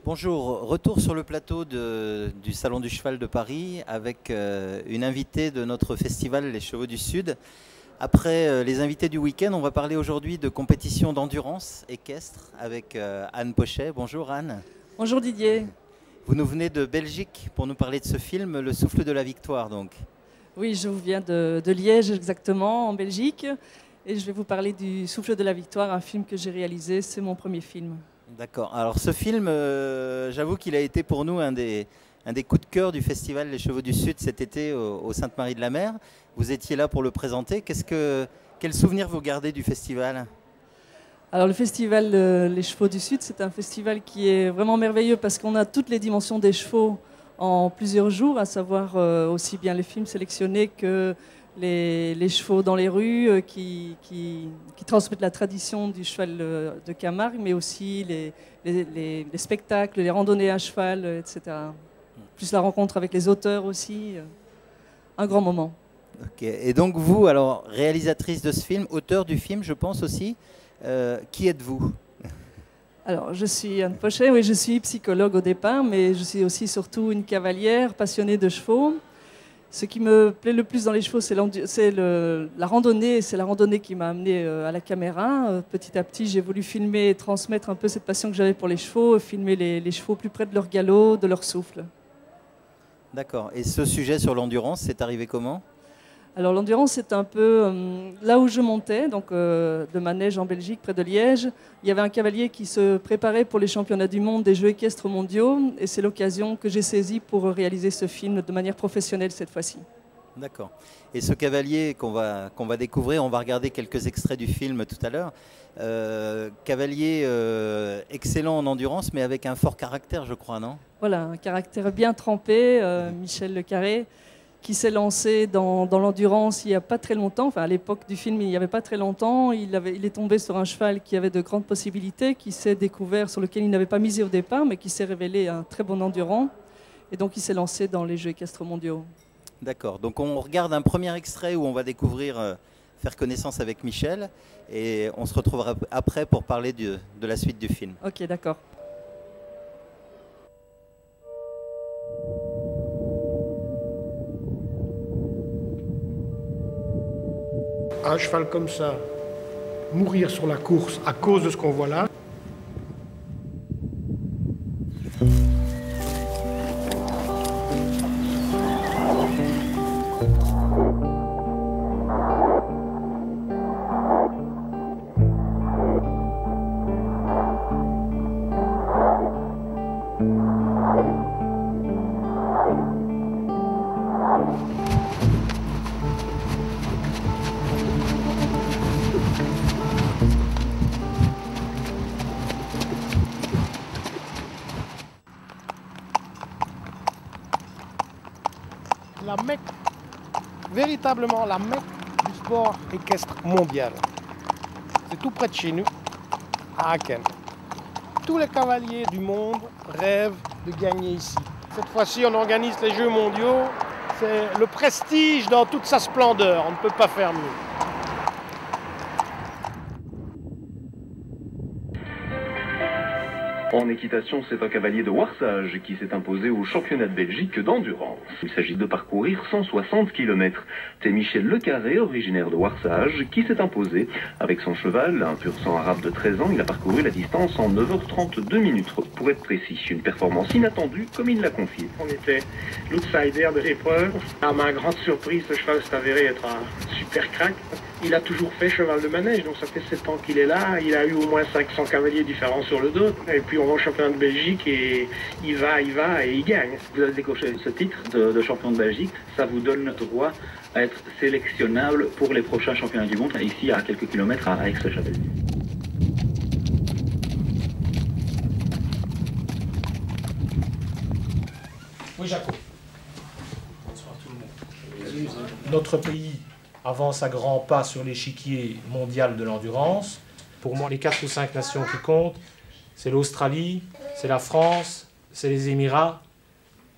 Bonjour, retour sur le plateau du Salon du Cheval de Paris avec une invitée de notre festival Les Chevaux du Sud. Après les invités du week-end, on va parler aujourd'hui de compétition d'endurance équestre avec Anne Pochet. Bonjour Anne. Bonjour Didier. Vous nous venez de Belgique pour nous parler de ce film, Le Souffle de la Victoire donc. Oui, je vous viens de Liège exactement, en Belgique. Et je vais vous parler du Souffle de la Victoire, un film que j'ai réalisé, c'est mon premier film. D'accord. Alors ce film, j'avoue qu'il a été pour nous un des coups de cœur du festival Les Chevaux du Sud cet été au Sainte-Marie-de-la-Mer. Vous étiez là pour le présenter. Quel souvenir vous gardez du festival ? Alors le festival Les Chevaux du Sud, c'est un festival qui est vraiment merveilleux parce qu'on a toutes les dimensions des chevaux en plusieurs jours, à savoir aussi bien les films sélectionnés que les chevaux dans les rues qui transmettent la tradition du cheval de Camargue, mais aussi les spectacles, les randonnées à cheval, etc. Plus la rencontre avec les auteurs aussi, un grand moment. Ok. Et donc vous, alors réalisatrice de ce film, auteur du film, je pense aussi, qui êtes-vous ? Alors, je suis Anne Pochet, oui, je suis psychologue au départ, mais je suis aussi surtout une cavalière passionnée de chevaux. Ce qui me plaît le plus dans les chevaux, c'est la randonnée. C'est la randonnée qui m'a amenée à la caméra. Petit à petit, j'ai voulu filmer et transmettre un peu cette passion que j'avais pour les chevaux, filmer les chevaux plus près de leur galop, de leur souffle. D'accord. Et ce sujet sur l'endurance, c'est arrivé comment ? Alors l'endurance, c'est un peu là où je montais, donc de manège en Belgique, près de Liège. Il y avait un cavalier qui se préparait pour les championnats du monde des Jeux équestres mondiaux, et c'est l'occasion que j'ai saisie pour réaliser ce film de manière professionnelle cette fois-ci. D'accord. Et ce cavalier qu'on va découvrir, on va regarder quelques extraits du film tout à l'heure. Cavalier excellent en endurance, mais avec un fort caractère, je crois, non ? Voilà, un caractère bien trempé, Michel Le Carré, qui s'est lancé dans l'endurance il n'y a pas très longtemps. Enfin, à l'époque du film, il n'y avait pas très longtemps. Il est tombé sur un cheval qui avait de grandes possibilités, qui s'est découvert, sur lequel il n'avait pas misé au départ, mais qui s'est révélé un très bon endurant. Et donc, il s'est lancé dans les Jeux équestres mondiaux. D'accord. Donc, on regarde un premier extrait où on va découvrir, faire connaissance avec Michel. Et on se retrouvera après pour parler de la suite du film. Ok, d'accord. Un cheval comme ça, mourir sur la course à cause de ce qu'on voit là. La Mecque, véritablement la Mecque du sport équestre mondial. C'est tout près de chez nous, à Aachen. Tous les cavaliers du monde rêvent de gagner ici. Cette fois-ci, on organise les Jeux mondiaux. C'est le prestige dans toute sa splendeur. On ne peut pas faire mieux. En équitation, c'est un cavalier de Warsage qui s'est imposé au championnat de Belgique d'endurance. Il s'agit de parcourir 160 km. C'est Michel Le Carré, originaire de Warsage, qui s'est imposé. Avec son cheval, un pur sang arabe de 13 ans, il a parcouru la distance en 9h32 minutes, pour être précis. Une performance inattendue, comme il l'a confié. On était l'outsider de l'épreuve. À ma grande surprise, ce cheval s'est avéré être un super crack. Il a toujours fait cheval de manège, donc ça fait 7 ans qu'il est là. Il a eu au moins 500 cavaliers différents sur le dos. Et puis on va au championnat de Belgique et il va et il gagne. Vous avez décroché ce titre de champion de Belgique. Ça vous donne le droit à être sélectionnable pour les prochains championnats du monde, ici à quelques kilomètres à Aix-le-Châtel. Oui, Jaco. Bonsoir tout le monde. Notre pays avance à grands pas sur l'échiquier mondial de l'endurance. Pour moi, les 4 ou 5 nations qui comptent, c'est l'Australie, c'est la France, c'est les Émirats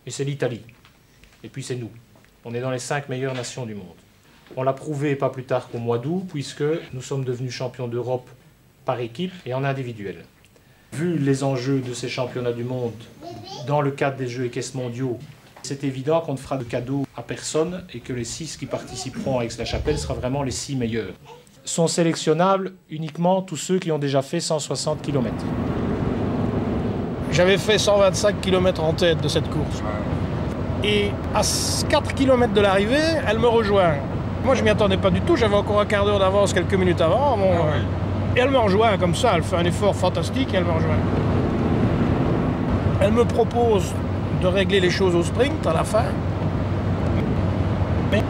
et c'est l'Italie. Et puis c'est nous. On est dans les 5 meilleures nations du monde. On l'a prouvé pas plus tard qu'au mois d'août, puisque nous sommes devenus champions d'Europe par équipe et en individuel. Vu les enjeux de ces championnats du monde dans le cadre des Jeux équestres mondiaux, c'est évident qu'on ne fera de cadeau à personne et que les 6 qui participeront à Aix-la-Chapelle seront vraiment les 6 meilleurs. Sont sélectionnables uniquement tous ceux qui ont déjà fait 160 km. J'avais fait 125 km en tête de cette course. Et à 4 km de l'arrivée, elle me rejoint. Moi, je ne m'y attendais pas du tout. J'avais encore un quart d'heure d'avance quelques minutes avant. Bon, et elle me rejoint comme ça. Elle fait un effort fantastique et elle me rejoint. Elle me propose de régler les choses au sprint à la fin. Mais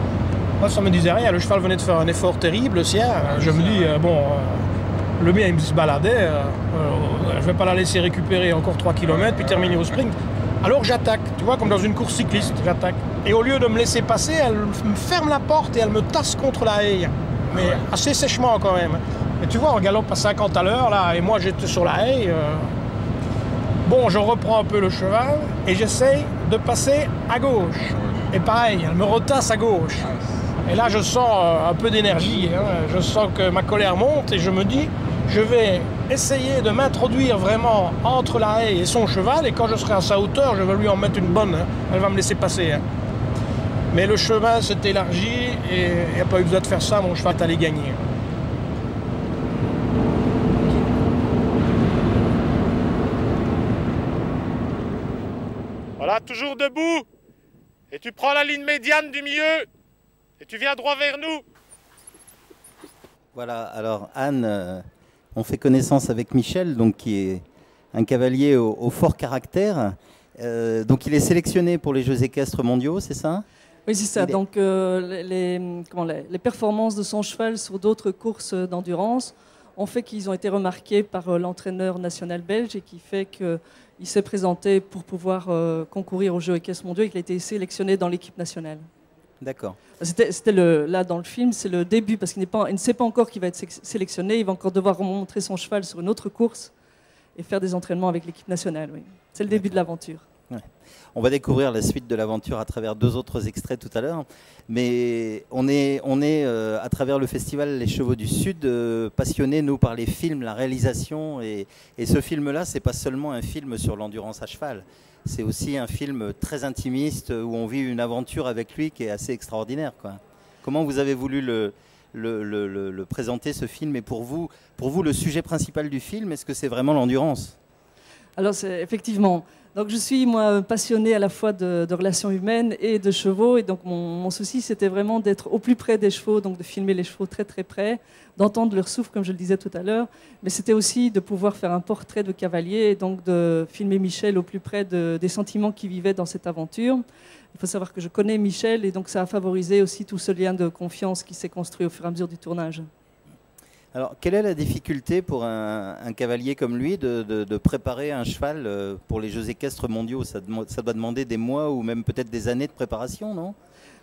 moi, ça ne me disait rien. Le cheval venait de faire un effort terrible, le sien. Je me dis, le mien, il me se baladait. Je ne vais pas la laisser récupérer encore 3 km puis terminer au sprint. Alors j'attaque, tu vois, comme dans une course cycliste, j'attaque. Et au lieu de me laisser passer, elle me ferme la porte et elle me tasse contre la haie. Mais assez sèchement quand même. Et tu vois, on galope à 50 à l'heure, là, et moi j'étais sur la haie. Bon, je reprends un peu le cheval et j'essaye de passer à gauche. Et pareil, elle me retasse à gauche. Et là, je sens un peu d'énergie. Hein. Je sens que ma colère monte et je me dis, je vais essayer de m'introduire vraiment entre la haie et son cheval. Et quand je serai à sa hauteur, je vais lui en mettre une bonne. Hein. Elle va me laisser passer. Hein. Mais le chemin s'est élargi et il n'y a pas eu besoin de faire ça. Mon cheval allait gagner. Voilà, toujours debout. Et tu prends la ligne médiane du milieu. Et tu viens droit vers nous. Voilà, alors Anne, on fait connaissance avec Michel, donc, qui est un cavalier au fort caractère. Donc il est sélectionné pour les Jeux équestres mondiaux, c'est ça? Oui, c'est ça. Donc les performances de son cheval sur d'autres courses d'endurance ont fait qu'ils ont été remarqués par l'entraîneur national belge et qui fait qu'il s'est présenté pour pouvoir concourir aux Jeux équestres mondiaux et qu'il a été sélectionné dans l'équipe nationale. D'accord. Là, dans le film, c'est le début, parce qu'il ne sait pas encore qu'il va être sélectionné. Il va encore devoir remontrer son cheval sur une autre course et faire des entraînements avec l'équipe nationale. Oui. C'est le début de l'aventure. Ouais. On va découvrir la suite de l'aventure à travers 2 autres extraits tout à l'heure. Mais on est à travers le festival Les Chevaux du Sud, passionnés, nous, par les films, la réalisation. Et ce film-là, ce n'est pas seulement un film sur l'endurance à cheval. C'est aussi un film très intimiste où on vit une aventure avec lui qui est assez extraordinaire, quoi. Comment vous avez voulu le présenter, ce film? Et pour vous, le sujet principal du film, est-ce que c'est vraiment l'endurance? Alors, effectivement. Donc, je suis, moi, passionnée à la fois de relations humaines et de chevaux. Et donc, mon souci, c'était vraiment d'être au plus près des chevaux, donc de filmer les chevaux très, très près, d'entendre leur souffle, comme je le disais tout à l'heure. Mais c'était aussi de pouvoir faire un portrait de cavalier et donc de filmer Michel au plus près des sentiments qu'il vivait dans cette aventure. Il faut savoir que je connais Michel et donc ça a favorisé aussi tout ce lien de confiance qui s'est construit au fur et à mesure du tournage. Alors, quelle est la difficulté pour un cavalier comme lui de préparer un cheval pour les Jeux équestres mondiaux? Ça doit demander des mois ou même peut-être des années de préparation, non?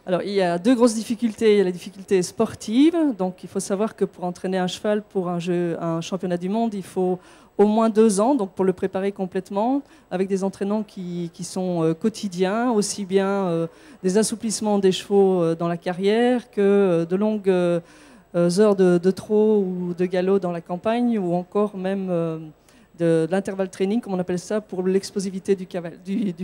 Alors, il y a 2 grosses difficultés. Il y a la difficulté sportive. Donc, il faut savoir que pour entraîner un cheval pour un championnat du monde, il faut au moins 2 ans, donc pour le préparer complètement, avec des entraînements qui sont quotidiens, aussi bien des assouplissements des chevaux dans la carrière que de longues heures de trot ou de galop dans la campagne, ou encore même de l'intervalle training, comme on appelle ça, pour l'explosivité du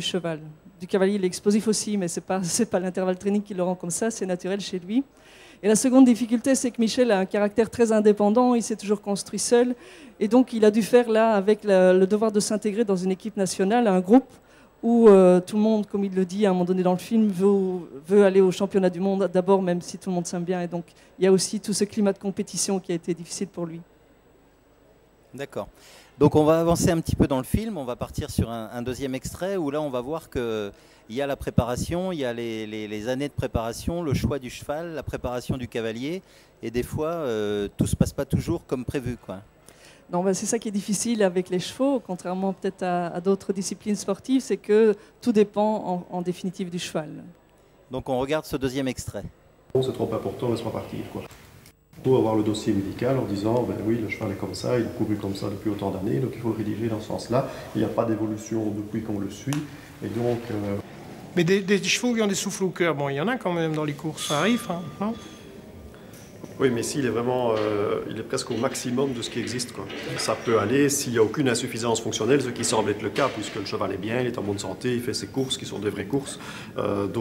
cheval. Du cavalier, il est explosif aussi, mais ce n'est pas l'intervalle training qui le rend comme ça, c'est naturel chez lui. Et la seconde difficulté, c'est que Michel a un caractère très indépendant, il s'est toujours construit seul, et donc il a dû faire là, avec le devoir de s'intégrer dans une équipe nationale, un groupe où tout le monde, comme il le dit à un moment donné dans le film, veut aller au championnat du monde d'abord, même si tout le monde s'aime bien. Et donc, il y a aussi tout ce climat de compétition qui a été difficile pour lui. D'accord. Donc, on va avancer un petit peu dans le film. On va partir sur un deuxième extrait où là, on va voir qu'il y a la préparation, il y a les années de préparation, le choix du cheval, la préparation du cavalier. Et des fois, tout ne se passe pas toujours comme prévu, quoi. Non, ben c'est ça qui est difficile avec les chevaux, contrairement peut-être à d'autres disciplines sportives, c'est que tout dépend en définitive du cheval. Donc on regarde ce deuxième extrait. C'est trop important, laisse-moi partir, quoi. Il faut avoir le dossier médical en disant, ben oui, le cheval est comme ça, il a couru comme ça depuis autant d'années, donc il faut le rédiger dans ce sens-là. Il n'y a pas d'évolution depuis qu'on le suit, et donc... Mais des chevaux qui ont des souffles au cœur, bon, il y en a quand même dans les courses, ça arrive, hein, non? Oui, mais ici, il est vraiment, il est presque au maximum de ce qui existe, quoi. Ça peut aller s'il n'y a aucune insuffisance fonctionnelle, ce qui semble être le cas, puisque le cheval est bien, il est en bonne santé, il fait ses courses, qui sont des vraies courses. Il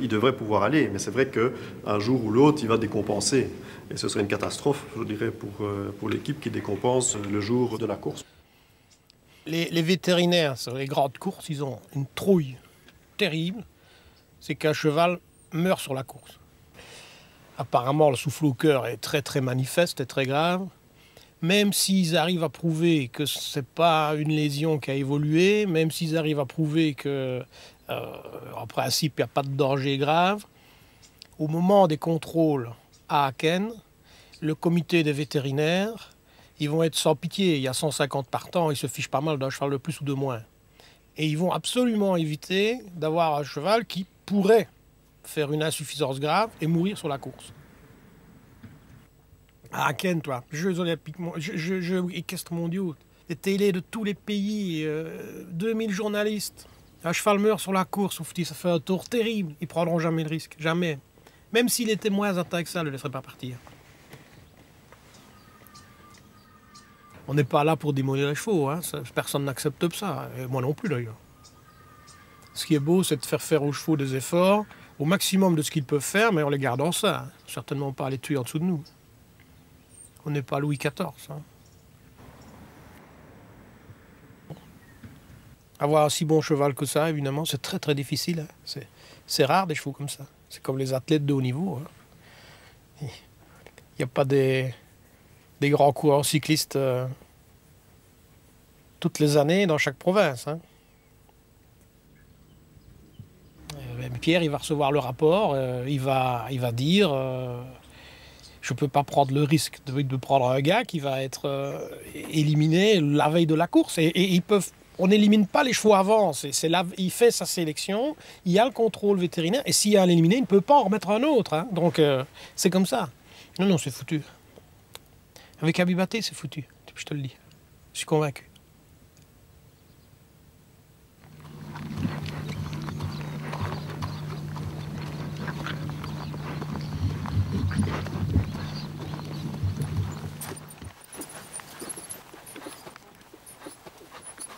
devrait pouvoir aller, mais c'est vrai qu'un jour ou l'autre, il va décompenser. Et ce serait une catastrophe, je dirais, pour l'équipe qui décompense le jour de la course. Les vétérinaires sur les grandes courses, ils ont une trouille terrible, c'est qu'un cheval meurt sur la course. Apparemment, le souffle au cœur est très très manifeste et très grave. Même s'ils arrivent à prouver que ce n'est pas une lésion qui a évolué, même s'ils arrivent à prouver que, en principe, il n'y a pas de danger grave, au moment des contrôles à Aken, le comité des vétérinaires, ils vont être sans pitié. Il y a 150 partants, ils se fichent pas mal d'un cheval de plus ou de moins. Et ils vont absolument éviter d'avoir un cheval qui pourrait faire une insuffisance grave et mourir sur la course. À Aken, toi, Jeux olympiques, Jeux équestres mondiaux, des télés de tous les pays, 2000 journalistes. Un cheval meurt sur la course, ça fait un tour terrible. Ils prendront jamais le risque, jamais. Même s'il était moins atteint que ça, ne le laisserait pas partir. On n'est pas là pour démolir les chevaux, hein. Personne n'accepte ça, et moi non plus d'ailleurs. Ce qui est beau, c'est de faire aux chevaux des efforts, au maximum de ce qu'ils peuvent faire, mais en les gardant ça. Hein. Certainement pas les tuer en dessous de nous. On n'est pas Louis XIV. Hein. Avoir un si bon cheval que ça, évidemment, c'est très très difficile. Hein. C'est rare des chevaux comme ça. C'est comme les athlètes de haut niveau. Hein. Il n'y a pas des grands coureurs cyclistes toutes les années dans chaque province. Hein. Pierre, il va recevoir le rapport, il va dire je ne peux pas prendre le risque de prendre un gars qui va être éliminé la veille de la course. Et on n'élimine pas les chevaux avant, il fait sa sélection, il y a le contrôle vétérinaire, et s'il y a un éliminé, il ne peut pas en remettre un autre. Hein. Donc c'est comme ça. Non, c'est foutu. Avec Abibaté, c'est foutu, je te le dis. Je suis convaincu.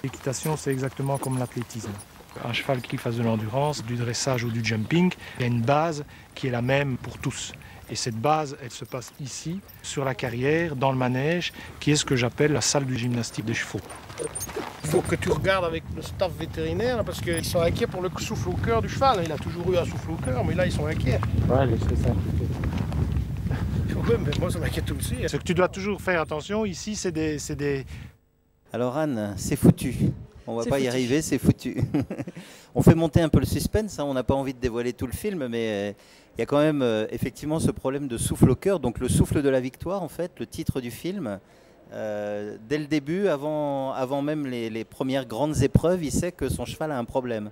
L'équitation, c'est exactement comme l'athlétisme. Un cheval qui fasse de l'endurance, du dressage ou du jumping, il y a une base qui est la même pour tous. Et cette base, elle se passe ici, sur la carrière, dans le manège, qui est ce que j'appelle la salle du gymnastique des chevaux. Il faut que tu regardes avec le staff vétérinaire, parce qu'ils sont inquiets pour le souffle au cœur du cheval. Il a toujours eu un souffle au cœur, mais là, ils sont inquiets. Ouais, c'est ça. Oui, mais moi, ça m'inquiète aussi. Ce que tu dois toujours faire attention, ici, c'est des... Alors Anne, c'est foutu. On va pas y arriver, c'est foutu. On fait monter un peu le suspense, hein. On n'a pas envie de dévoiler tout le film, mais il y a quand même effectivement ce problème de souffle au cœur. Donc le souffle de la victoire, en fait, le titre du film. Dès le début, avant même les premières grandes épreuves, il sait que son cheval a un problème.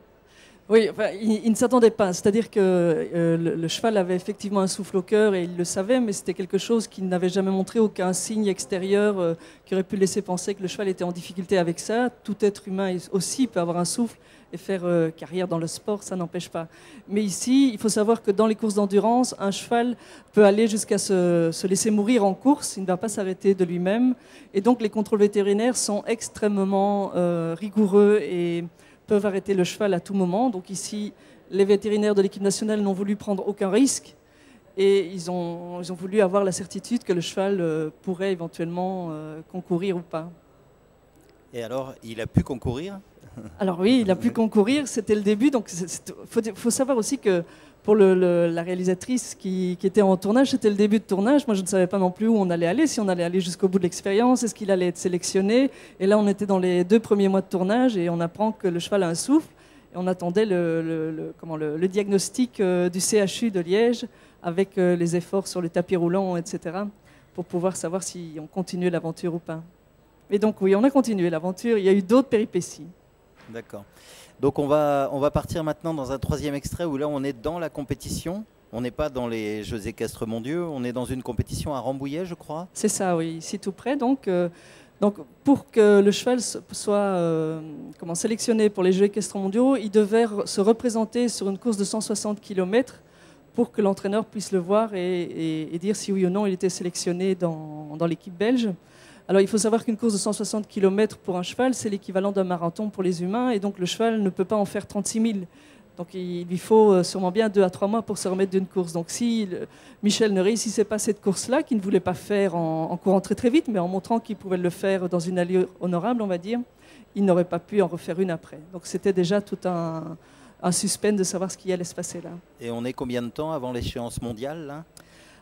Oui, enfin, il ne s'attendait pas. C'est-à-dire que le cheval avait effectivement un souffle au cœur et il le savait, mais c'était quelque chose qui n'avait jamais montré aucun signe extérieur qui aurait pu laisser penser que le cheval était en difficulté avec ça. Tout être humain aussi peut avoir un souffle et faire carrière dans le sport, ça n'empêche pas. Mais ici, il faut savoir que dans les courses d'endurance, un cheval peut aller jusqu'à se laisser mourir en course, il ne va pas s'arrêter de lui-même. Et donc les contrôles vétérinaires sont extrêmement rigoureux et peuvent arrêter le cheval à tout moment. Donc ici, les vétérinaires de l'équipe nationale n'ont voulu prendre aucun risque et ils ont voulu avoir la certitude que le cheval pourrait éventuellement concourir ou pas. Et alors, il a pu concourir? Alors oui, il a pu concourir, c'était le début. Donc faut savoir aussi que pour la réalisatrice qui était en tournage, c'était le début de tournage. Moi, je ne savais pas non plus où on allait aller, si on allait aller jusqu'au bout de l'expérience, est-ce qu'il allait être sélectionné. Et là, on était dans les 2 premiers mois de tournage et on apprend que le cheval a un souffle. Et on attendait le diagnostic du CHU de Liège avec les efforts sur le tapis roulant, etc., pour pouvoir savoir si on continuait l'aventure ou pas. Et donc oui, on a continué l'aventure. Il y a eu d'autres péripéties. D'accord. Donc on va partir maintenant dans un 3e extrait où là on est dans la compétition. On n'est pas dans les Jeux équestres mondiaux, on est dans une compétition à Rambouillet, je crois. C'est ça, oui, ici tout près. Donc pour que le cheval soit sélectionné pour les Jeux équestres mondiaux, il devait se représenter sur une course de 160 km pour que l'entraîneur puisse le voir et dire si oui ou non il était sélectionné dans l'équipe belge. Alors il faut savoir qu'une course de 160 km pour un cheval, c'est l'équivalent d'un marathon pour les humains, et donc le cheval ne peut pas en faire 36 000. Donc il lui faut sûrement bien 2 à 3 mois pour se remettre d'une course. Donc si Michel ne réussissait pas cette course-là, qu'il ne voulait pas faire en courant très très vite, mais en montrant qu'il pouvait le faire dans une allure honorable, on va dire, il n'aurait pas pu en refaire une après. Donc c'était déjà tout un suspense de savoir ce qui allait se passer là. Et on est combien de temps avant l'échéance mondiale là?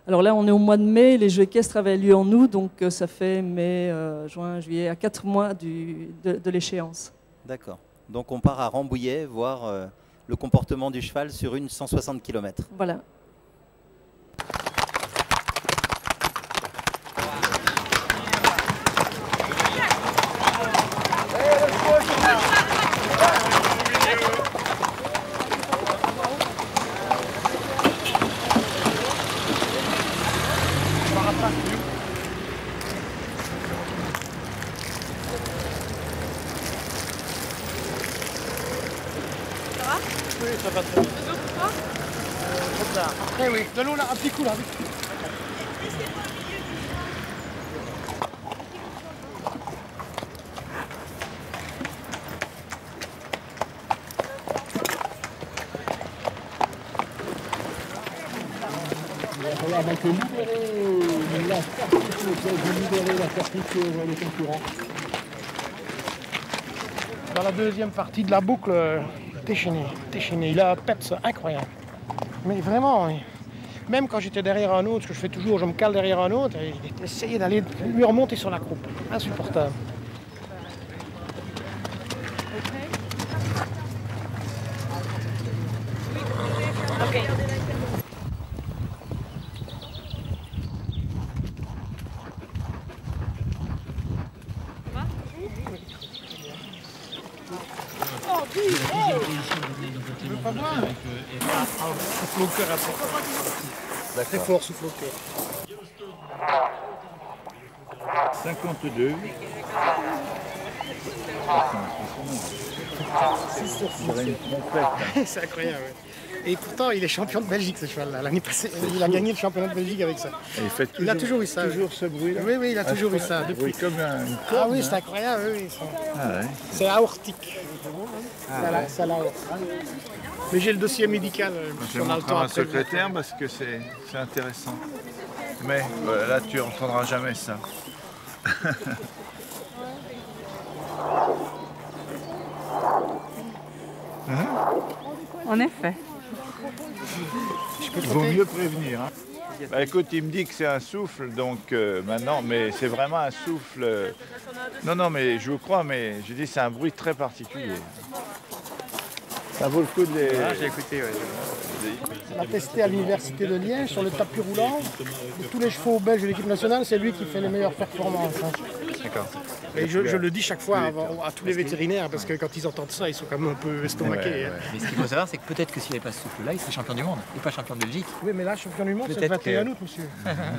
Alors là, on est au mois de mai, les Jeux équestres avaient lieu en août, donc ça fait mai, juin, juillet, à 4 mois de l'échéance. D'accord. Donc on part à Rambouillet voir le comportement du cheval sur une 160 km. Voilà. Oui, ça va très bien. Après, oui. De l'eau là, un petit coup là. Dans la deuxième partie de la boucle, déchaîné. Il a un peps incroyable. Mais vraiment, même quand j'étais derrière un autre, ce que je fais toujours, je me cale derrière un autre, et il essayait d'aller lui remonter sur la croupe. Insupportable. Pas moi. Souffle au cœur après. Très fort, souffle au cœur. 52. C'est incroyable. Et pourtant, il est champion de Belgique, ce cheval-là. L'année passée, il a gagné le championnat de Belgique avec ça. Il a toujours eu ça. Toujours ce bruit-là. Oui, oui, il a toujours eu ça. Depuis. Comme un corne, Ah oui, c'est incroyable. Oui, ouais. C'est aortique. C'est à l'aorte. Mais j'ai le dossier médical. Je vais montrer à un secrétaire parce que c'est intéressant. Mais voilà, là, tu n'entendras jamais ça. Hein? En effet. Il vaut mieux prévenir. Hein. Bah, écoute, il me dit que c'est un souffle, donc maintenant, mais c'est vraiment un souffle. Non, mais je vous crois, mais je dis c'est un bruit très particulier. Ça vaut le coup de les... Ah, j'ai écouté, oui. On a testé à l'université de Liège sur le tapis roulant. De tous les chevaux belges de l'équipe nationale, c'est lui qui fait les meilleures performances. Hein. D'accord. Et je le dis chaque fois à tous les vétérinaires, parce que quand ils entendent ça, ils sont quand même un peu estomaqués. Ouais. Mais ce qu'il faut savoir, c'est que peut-être que s'il n'y avait pas ce souffle-là, il serait champion du monde, et pas champion de Belgique. Oui, mais là, champion du monde, c'est le 21 août, monsieur.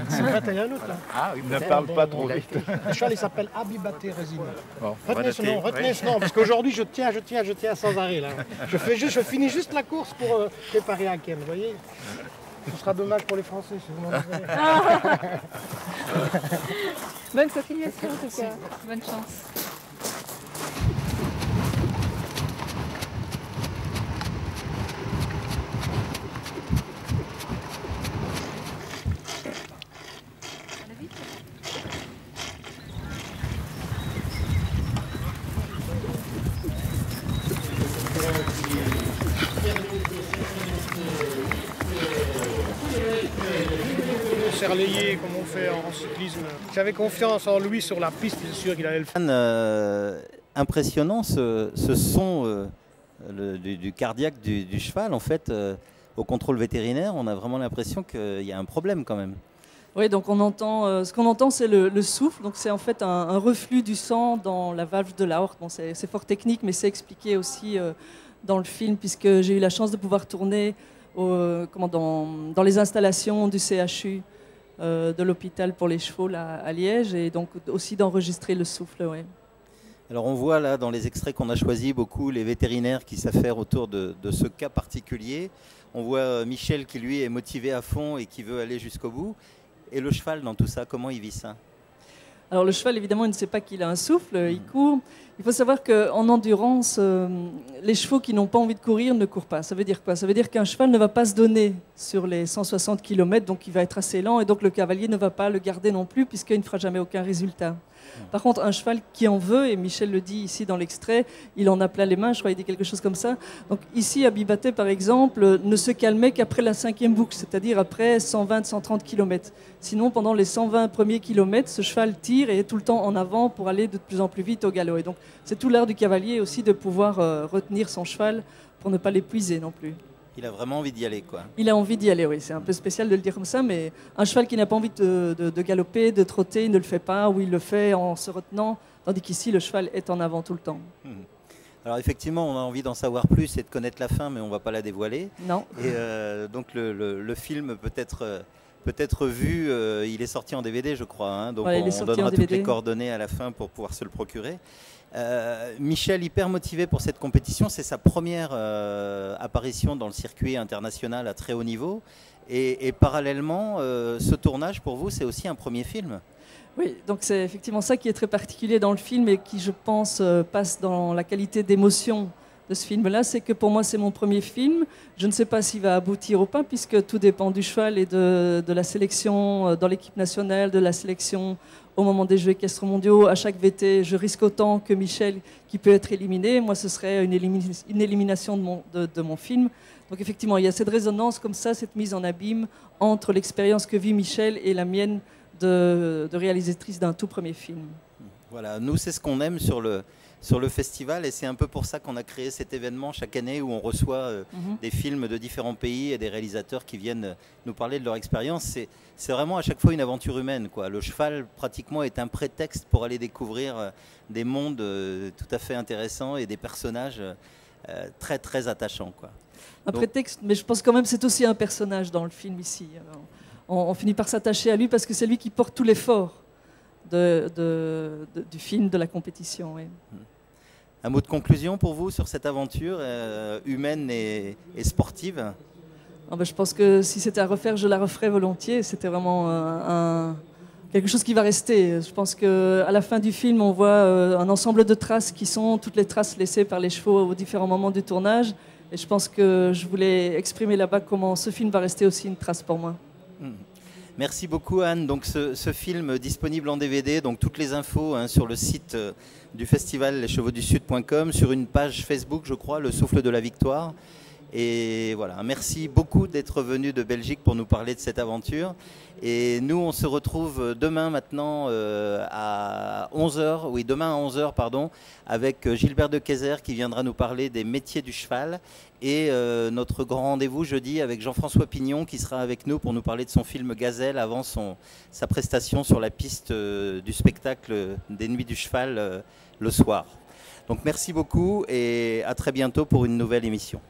C'est le 21 août, là. Ah oui, ne parle pas trop vite. Le cheval, il s'appelle Abibaté Résine. Bon, retenez ce nom, parce qu'aujourd'hui, je tiens sans arrêt, là. Je finis juste la course pour préparer un Ken, vous voyez. Ce sera dommage pour les Français, si vous m'en voulez. Bonne continuation en tout cas. Bonne chance. Serlayé comme on fait en cyclisme. J'avais confiance en lui sur la piste, bien sûr qu'il allait le faire. Impressionnant ce son du cardiaque du cheval. En fait, au contrôle vétérinaire, on a vraiment l'impression qu'il y a un problème quand même. Oui, donc on entend, ce qu'on entend, c'est le souffle. Donc c'est en fait un reflux du sang dans la valve de l'aorte. Bon, c'est fort technique, mais c'est expliqué aussi dans le film, puisque j'ai eu la chance de pouvoir tourner dans les installations du CHU. De l'hôpital pour les chevaux là, à Liège, et donc aussi d'enregistrer le souffle. Ouais. Alors on voit là dans les extraits qu'on a choisis beaucoup les vétérinaires qui s'affairent autour de ce cas particulier. On voit Michel qui lui est motivé à fond et qui veut aller jusqu'au bout. Et le cheval dans tout ça, comment il vit ça? Alors le cheval, évidemment, il ne sait pas qu'il a un souffle, il court. Il faut savoir qu'en endurance, les chevaux qui n'ont pas envie de courir ne courent pas. Ça veut dire quoi? Ça veut dire qu'un cheval ne va pas se donner sur les 160 km, donc il va être assez lent, et donc le cavalier ne va pas le garder non plus, puisqu'il ne fera jamais aucun résultat. Par contre, un cheval qui en veut, et Michel le dit ici dans l'extrait, il en a plein les mains, je crois qu'il dit quelque chose comme ça. Donc ici, à Bibaté, par exemple, ne se calmait qu'après la 5e boucle, c'est-à-dire après 120-130 km. Sinon, pendant les 120 premiers kilomètres, ce cheval tire et est tout le temps en avant pour aller de plus en plus vite au galop. Et donc, c'est tout l'art du cavalier aussi de pouvoir retenir son cheval pour ne pas l'épuiser non plus. Il a vraiment envie d'y aller, quoi. Il a envie d'y aller, oui. C'est un peu spécial de le dire comme ça, mais un cheval qui n'a pas envie de galoper, de trotter, il ne le fait pas, ou il le fait en se retenant, tandis qu'ici, le cheval est en avant tout le temps. Alors effectivement, on a envie d'en savoir plus et de connaître la fin, mais on ne va pas la dévoiler. Non. Et donc le film peut être vu, il est sorti en DVD, je crois, hein, donc ouais, on donnera toutes les coordonnées à la fin pour pouvoir se le procurer. Michel, hyper motivé pour cette compétition, c'est sa première apparition dans le circuit international à très haut niveau. Et parallèlement, ce tournage pour vous, c'est aussi un premier film. Oui, donc c'est effectivement ça qui est très particulier dans le film et qui, je pense, passe dans la qualité d'émotion de ce film-là, c'est que pour moi, c'est mon premier film. Je ne sais pas s'il va aboutir ou pas, puisque tout dépend du cheval et de la sélection dans l'équipe nationale, de la sélection au moment des Jeux équestres mondiaux. À chaque VT, je risque autant que Michel qui peut être éliminé. Moi, ce serait une élimination de mon film. Donc effectivement, il y a cette résonance comme ça, cette mise en abîme entre l'expérience que vit Michel et la mienne de réalisatrice d'un tout premier film. Voilà, nous, c'est ce qu'on aime sur le festival et c'est un peu pour ça qu'on a créé cet événement chaque année où on reçoit des films de différents pays et des réalisateurs qui viennent nous parler de leur expérience. C'est vraiment à chaque fois une aventure humaine, quoi. Le cheval pratiquement est un prétexte pour aller découvrir des mondes tout à fait intéressants et des personnages très très attachants, quoi. Un prétexte, mais je pense quand même que c'est aussi un personnage dans le film ici. Alors, on finit par s'attacher à lui parce que c'est lui qui porte tout l'effort du film, de la compétition. Oui. Un mot de conclusion pour vous sur cette aventure humaine et sportive? Je pense que si c'était à refaire, je la referais volontiers. C'était vraiment quelque chose qui va rester. Je pense qu'à la fin du film, on voit un ensemble de traces qui sont toutes les traces laissées par les chevaux aux différents moments du tournage. Et je pense que je voulais exprimer là-bas comment ce film va rester aussi une trace pour moi. Merci beaucoup Anne. Donc ce film disponible en DVD, donc toutes les infos sur le site du festival leschevauxdusud.com, sur une page Facebook je crois, Le Souffle de la Victoire. Et voilà, merci beaucoup d'être venu de Belgique pour nous parler de cette aventure. Et nous on se retrouve demain maintenant à 11h, oui demain à 11h pardon, avec Gilbert de Kayser qui viendra nous parler des métiers du cheval. Et notre grand rendez-vous jeudi avec Jean-François Pignon qui sera avec nous pour nous parler de son film Gazelle avant sa prestation sur la piste du spectacle des Nuits du Cheval le soir. Donc merci beaucoup et à très bientôt pour une nouvelle émission.